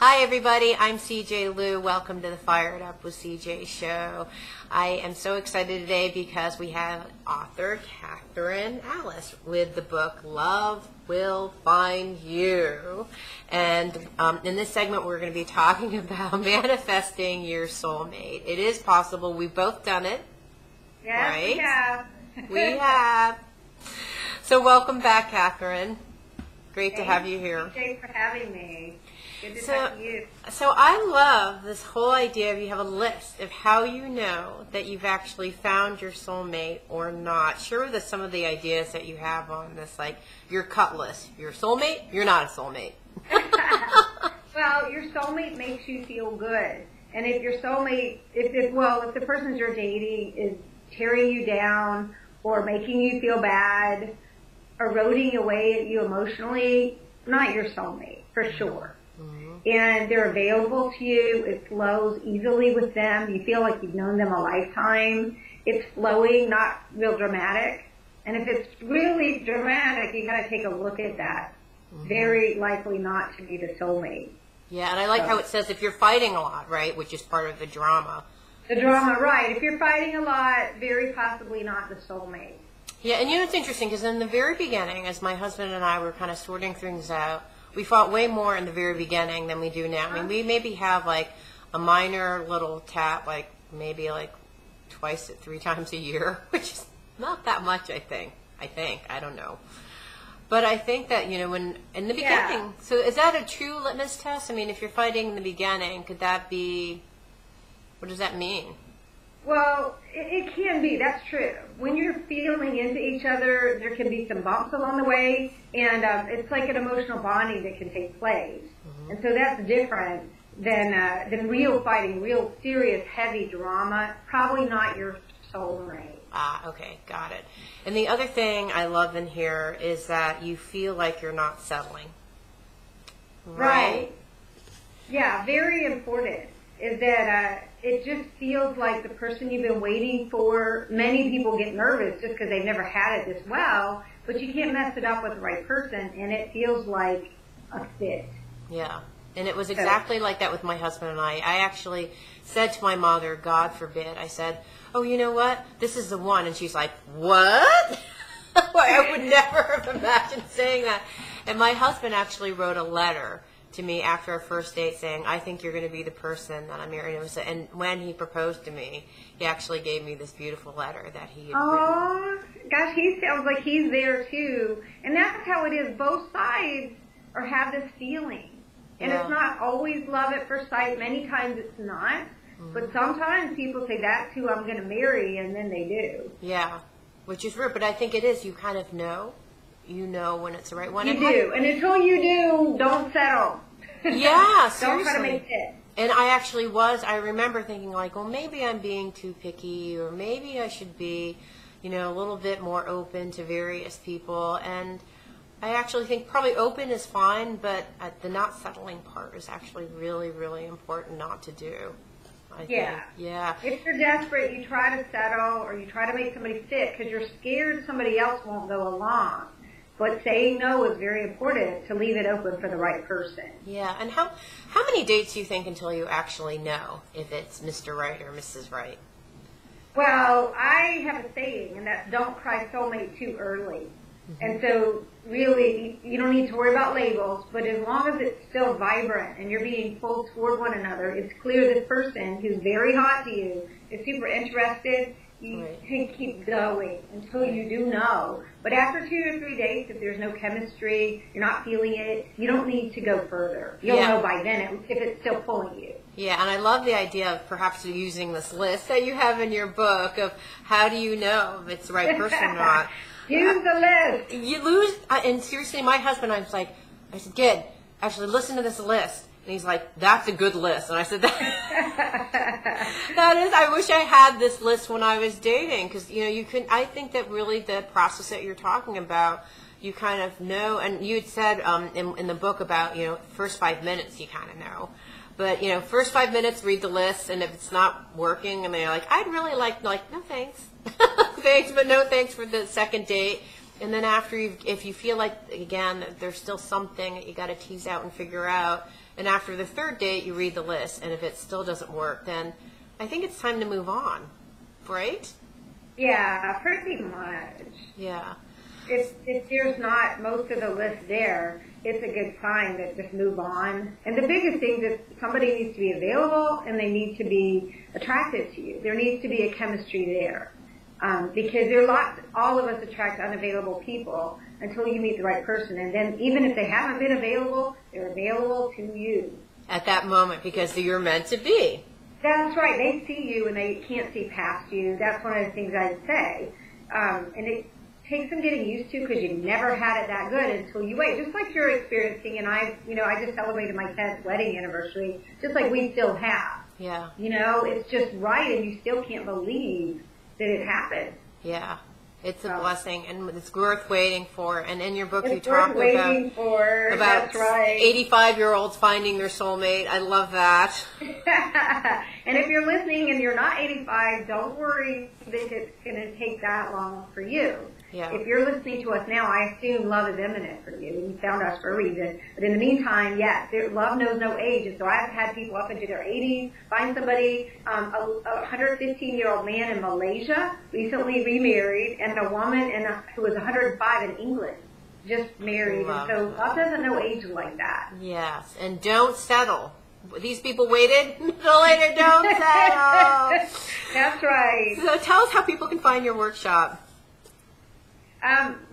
Hi everybody, I'm CJ Lou. Welcome to the Fired Up with CJ show. I am so excited today because we have author Kathryn Alice with the book Love Will Find You. And in this segment we're going to be talking about manifesting your soulmate. It is possible. We've both done it. Yes, right? we have. We have. So welcome back, Kathryn. Great to have you here. Thanks for having me. Good to talk to you. So I love this whole idea of you have a list of how you know that you've actually found your soulmate or not. Share with us some of the ideas that you have on this, like your cut list. You're a soulmate, you're not a soulmate. Well, your soulmate makes you feel good. And if your soulmate, if the person you're dating is tearing you down or making you feel bad, eroding away at you emotionally, not your soulmate, for sure. And they're available to you. It flows easily with them. You feel like you've known them a lifetime. It's flowing, not real dramatic. And if it's really dramatic, you got to take a look at that. Very likely not to be the soulmate. Yeah, and I like how it says if you're fighting a lot, right, which is part of the drama. The drama, right. If you're fighting a lot, very possibly not the soulmate. Yeah, and you know it's interesting because in the very beginning, as my husband and I were kind of sorting things out, we fought way more in the very beginning than we do now. I mean, we maybe have like a minor little tap, like maybe like twice, 3 times a year, which is not that much, I think. I don't know. But I think that, you know, when in the beginning, so is that a true litmus test? I mean, if you're fighting in the beginning, could that be, what does that mean? Well, it can be. That's true. When you're feeling into each other, there can be some bumps along the way, and it's like an emotional bonding that can take place. And so that's different than real fighting, real serious, heavy drama. Probably not your soulmate. Ah, okay, got it. And the other thing I love in here is that you feel like you're not settling. Right. Yeah, very important is that it just feels like the person you've been waiting for. Many people get nervous just because they've never had it this well, but you can't mess it up with the right person, and it feels like a fit. Yeah, and it was exactly like that with my husband and I. I actually said to my mother, God forbid, I said, oh, you know what? This is the one. And she's like, what? I would never have imagined saying that. And my husband actually wrote a letter to me after our first date saying, I think you're going to be the person that I'm marrying. And when he proposed to me, he actually gave me this beautiful letter that he had written. Oh, gosh, he sounds like he's there too. And that's how it is. Both sides have this feeling. And it's not always love at first sight. Many times it's not. But sometimes people say, that's who I'm going to marry, and then they do. Yeah, which is weird. But I think it is. You kind of know. You know when it's the right one. You do. And until you do, don't settle. Yeah, seriously. Don't try to make it. And I remember thinking like, well, maybe I'm being too picky, or maybe I should be, you know, a little bit more open to various people. And I actually think probably open is fine, but the not settling part is actually really, really important not to do. I think. Yeah. If you're desperate, you try to settle or you try to make somebody fit because you're scared somebody else won't go along. But saying no is very important to leave it open for the right person. Yeah. And how many dates do you think until you actually know if it's Mr. Right or Mrs. Right? Well, I have a saying, and that's don't cry soulmate too early. And so really, you don't need to worry about labels, but as long as it's still vibrant and you're being pulled toward one another, it's clear this person who's very hot to you is super interested. You can keep going until you do know. But after 2 or 3 dates, if there's no chemistry, you're not feeling it, you don't need to go further. You'll know by then if it's still pulling you. Yeah, and I love the idea of perhaps using this list that you have in your book of how do you know if it's the right person or not. Use the list. You lose, and seriously, my husband, I said, Gid, actually listen to this list. And he's like, that's a good list. And I said, I wish I had this list when I was dating. Because, you know, I think that really the process that you're talking about, you kind of know. And you had said in the book about, you know, first 5 minutes you kind of know. But, you know, first 5 minutes, read the list. And if it's not working, and they're like, I'd really like, no thanks. Thanks, but no thanks for the second date. And then after if you feel like, again, there's still something that you got to tease out and figure out, and after the third date, you read the list, and if it still doesn't work, then I think it's time to move on, right? Yeah, pretty much. Yeah. If there's not most of the list there, it's a good sign that just move on. And the biggest thing is somebody needs to be available and they need to be attractive to you. There needs to be a chemistry there. Because all of us attract unavailable people until you meet the right person. And then even if they haven't been available, they're available to you. At that moment, because you're meant to be. That's right. They see you and they can't see past you. That's one of the things I'd say. And it takes some getting used to because you never had it that good until you wait. Just like you're experiencing, and I just celebrated my 10th wedding anniversary, just like we still have. Yeah. It's just right, and you still can't believe that it happened. Yeah. It's a blessing, and it's worth waiting for. And in your book, you It's talk worth waiting for. about That's right. 85-year-olds finding their soulmate. I love that. And if you're listening and you're not 85, don't worry that it's going to take that long for you. Yeah. If you're listening to us now, I assume love is imminent for you, and you found us for a reason. But in the meantime, yes, love knows no age. And so I've had people up into their 80s find somebody, a 115-year-old man in Malaysia recently remarried, and a woman who was 105 in England just married. And so love doesn't know age like that. Yes, and don't settle. These people waited until later. Don't settle. That's right. So tell us how people can find your workshop.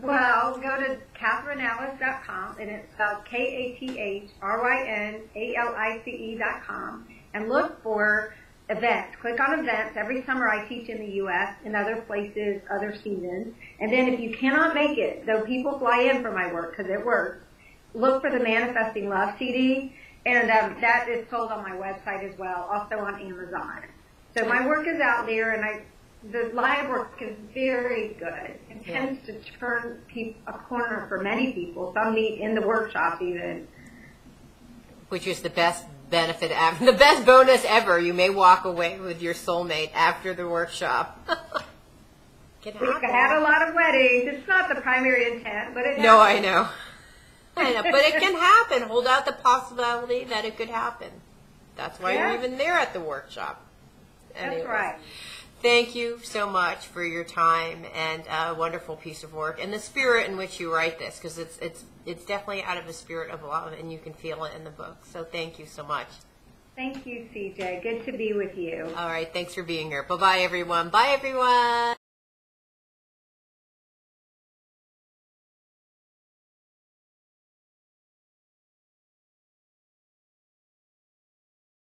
Well, go to KathrynAlice.com, and it's spelled KathrynAlice.com, and look for events. Click on events. Every summer I teach in the U.S., in other places, other seasons. And then if you cannot make it, though people fly in for my work because it works, look for the Manifesting Love CD, and that is sold on my website as well, also on Amazon. So my work is out there, and the live work is very good. It tends to turn a corner for many people. Some meet in the workshop even. Which is the best benefit ever, the best bonus ever. You may walk away with your soulmate after the workshop. We've had a lot of weddings. It's not the primary intent, but it happens. No, I know. But it can happen. Hold out the possibility that it could happen. That's why you're even there at the workshop. Anyways. That's right. Thank you so much for your time and a wonderful piece of work and the spirit in which you write this, because it's definitely out of a spirit of love, and you can feel it in the book. So thank you so much. Thank you, CJ. Good to be with you. All right. Thanks for being here. Bye-bye, everyone. Bye, everyone.